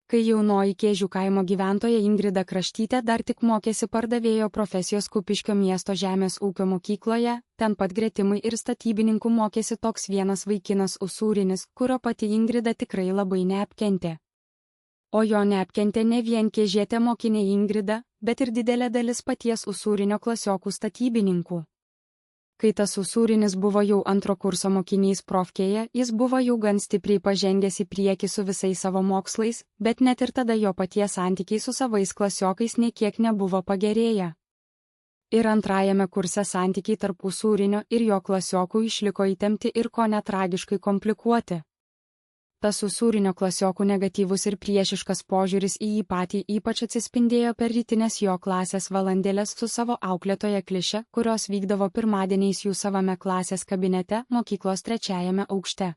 Kai jaunoji Kėžių kaimo gyventoja Ingrida Kraštytė dar tik mokėsi pardavėjo profesijos Kupiškio miesto žemės ūkio mokykloje, ten pat gretimai ir statybininkų mokėsi toks vienas vaikinas Usūrinis, kurio pati Ingrida tikrai labai neapkentė. O jo neapkentė ne vien kėžietė mokinė Ingrida, bet ir didelė dalis paties Usūrinio klasiokų statybininkų. Kai tas Usūrinis buvo jau antro kurso mokinys profkėje, jis buvo jau gan stipriai pažengęs į priekį su visais savo mokslais, bet net ir tada jo paties santykiai su savais klasiokais nė kiek nebuvo pagerėję. Ir antrajame kurse santykiai tarp Usūrinio ir jo klasiokų išliko įtempti ir kone tragiškai komplikuoti. Tas Usūrinio klasiokų negatyvus ir priešiškas požiūris į jį patį ypač atsispindėjo per rytinės jo klasės valandėlės su savo auklėtoja Kliše, kurios vykdavo pirmadieniais jų savame klasės kabinete mokyklos 3-ame aukšte.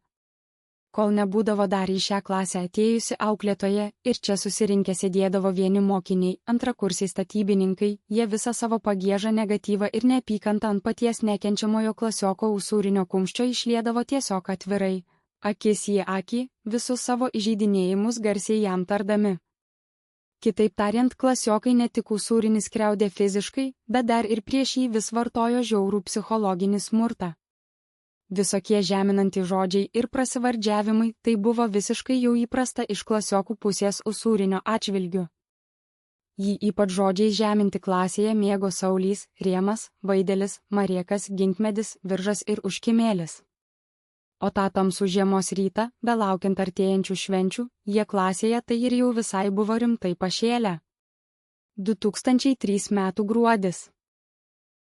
Kol nebūdavo dar į šią klasę atėjusi auklėtoja ir čia susirinkę sėdėdavo vieni mokiniai, antrakursiai statybininkai, jie visą savo pagiežą, negatyvą ir neapykantą ant paties nekenčiamojo klasioko Usūrinio kumščio išliedavo tiesiog atvirai. Akis į akį, visus savo įžeidinėjimus garsiai jam tardami. Kitaip tariant, klasiokai ne tik Usūrinis skriaudė fiziškai, bet dar ir prieš jį vis vartojo žiaurų psichologinį smurtą. Visokie žeminantys žodžiai ir prasivardžiavimai tai buvo visiškai jau įprasta iš klasiokų pusės Usūrinio atžvilgiu. Jį ypač žodžiai žeminti klasėje mėgo Saulys, Rėmas, Vaidelis, Mariekas, Ginkmedis, Viržas ir Užkimėlis. O tą tamsų žiemos rytą, belaukiant artėjančių švenčių, jie klasėje tai ir jau visai buvo rimtai pašėlę. 2003 metų gruodis.